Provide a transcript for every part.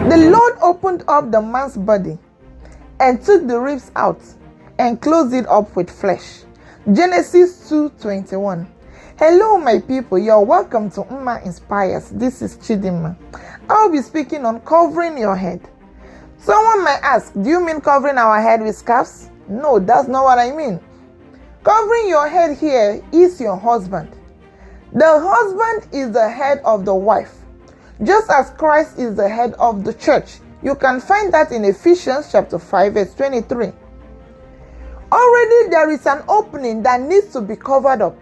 The Lord opened up the man's body and took the ribs out and closed it up with flesh. Genesis 2:21. Hello my people, you're welcome to Mma Inspires. This is Chidima. I'll be speaking on covering your head. Someone might ask, do you mean covering our head with scarves? No, that's not what I mean. Covering your head here is your husband. The husband is the head of the wife, just as Christ is the head of the church. You can find that in Ephesians chapter 5 verse 23. Already there is an opening that needs to be covered up,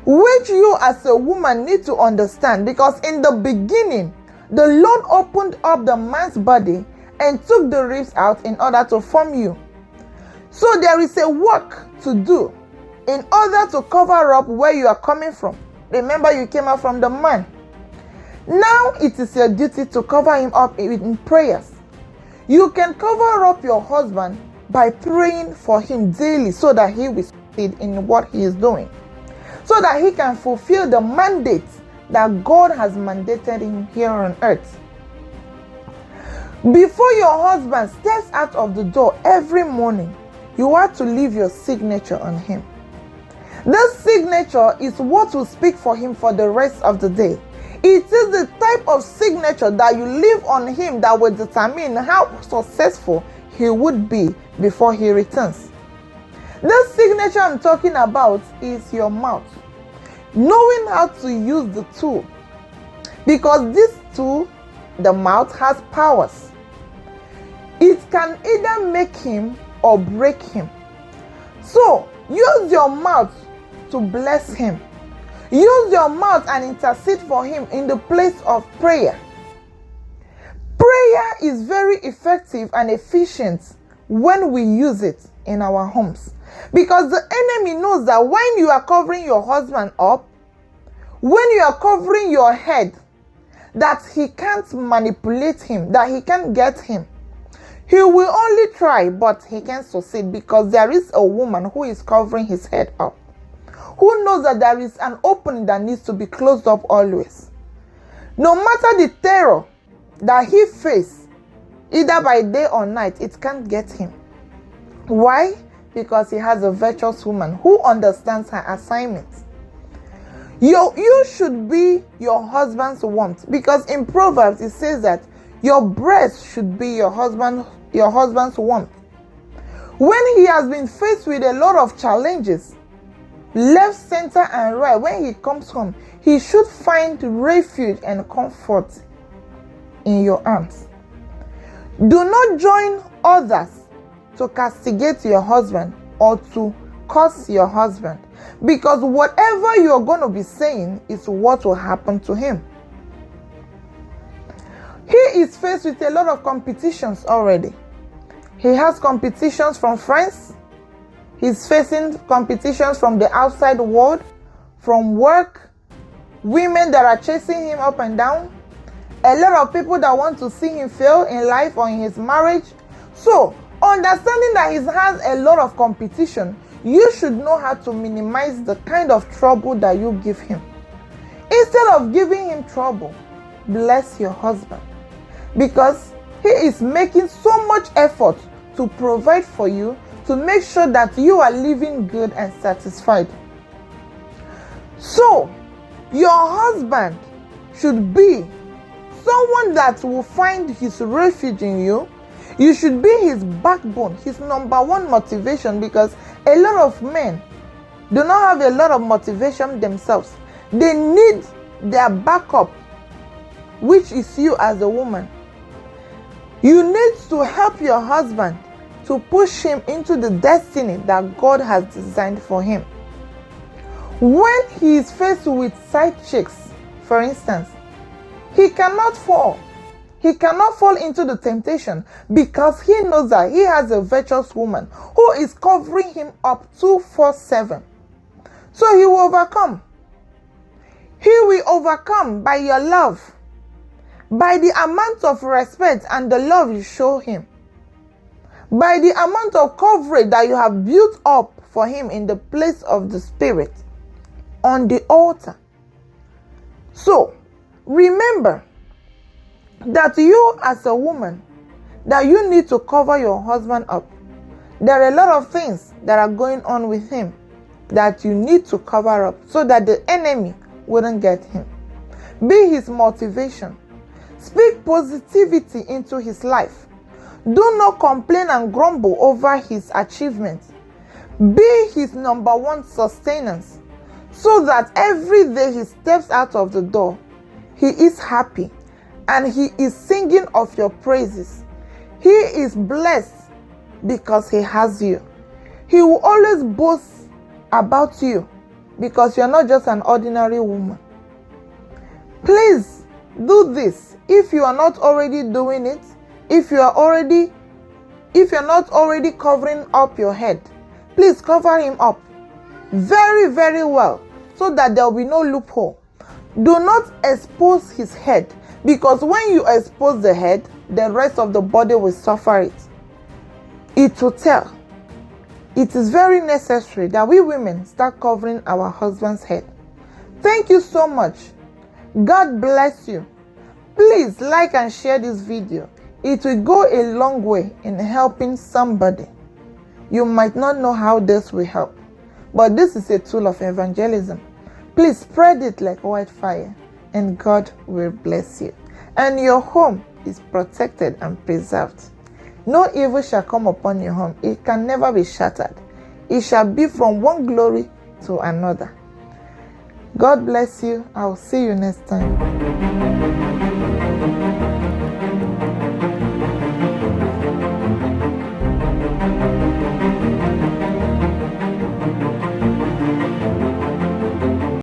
which you as a woman need to understand, because in the beginning, the Lord opened up the man's body and took the ribs out in order to form you. So there is a work to do in order to cover up where you are coming from. Remember, you came out from the man. Now it is your duty to cover him up in prayers. You can cover up your husband by praying for him daily so that he will succeed in what he is doing, so that he can fulfill the mandate that God has mandated him here on earth. Before your husband steps out of the door every morning, you are to leave your signature on him. This signature is what will speak for him for the rest of the day. It is the type of signature that you leave on him that will determine how successful he would be before he returns. This signature I'm talking about is your mouth. Knowing how to use the tool, because this tool, the mouth, has powers. It can either make him or break him. So use your mouth to bless him. Use your mouth and intercede for him in the place of prayer. Prayer is very effective and efficient when we use it in our homes, because the enemy knows that when you are covering your husband up, when you are covering your head, that he can't manipulate him, that he can't get him. He will only try, but he can't succeed, because there is a woman who is covering his head up, who knows that there is an opening that needs to be closed up always. No matter the terror that he faces, either by day or night, it can't get him. Why? Because he has a virtuous woman who understands her assignment. You should be your husband's warmth, because in Proverbs it says that your breast should be your husband's warmth. When he has been faced with a lot of challenges, left, center, and right, when he comes home, he should find refuge and comfort in your arms. Do not join others to castigate your husband or to curse your husband, because whatever you are going to be saying is what will happen to him. He is faced with a lot of competitions already. He has competitions from friends. He's facing competitions from the outside world, from work, women that are chasing him up and down, a lot of people that want to see him fail in life or in his marriage. So, understanding that he has a lot of competition, you should know how to minimize the kind of trouble that you give him. Instead of giving him trouble, bless your husband, because he is making so much effort to provide for you, to make sure that you are living good and satisfied. So, your husband should be someone that will find his refuge in you. You should be his backbone, his number one motivation, because a lot of men do not have a lot of motivation themselves. They need their backup, which is you as a woman. You need to help your husband to push him into the destiny that God has designed for him. When he is faced with side chicks, for instance, he cannot fall. He cannot fall into the temptation, because he knows that he has a virtuous woman who is covering him up 24/7. So he will overcome. He will overcome by your love, by the amount of respect and the love you show him, by the amount of coverage that you have built up for him in the place of the spirit. on the altar. So, remember that you as a woman, that you need to cover your husband up. There are a lot of things that are going on with him that you need to cover up so that the enemy wouldn't get him. Be his motivation. Speak positivity into his life. Do not complain and grumble over his achievements. Be his number one sustenance, so that every day he steps out of the door, he is happy and he is singing of your praises. He is blessed because he has you. He will always boast about you because you're not just an ordinary woman. Please do this if you are not already doing it. If you're not already covering up your head, please cover him up very, very well so that there will be no loophole. Do not expose his head, because when you expose the head, the rest of the body will suffer it. It will tell. It is very necessary that we women start covering our husband's head. Thank you so much. God bless you. Please like and share this video. It will go a long way in helping somebody. You might not know how this will help, but this is a tool of evangelism. Please spread it like wildfire, and God will bless you. And your home is protected and preserved. No evil shall come upon your home. It can never be shattered. It shall be from one glory to another. God bless you. I'll see you next time.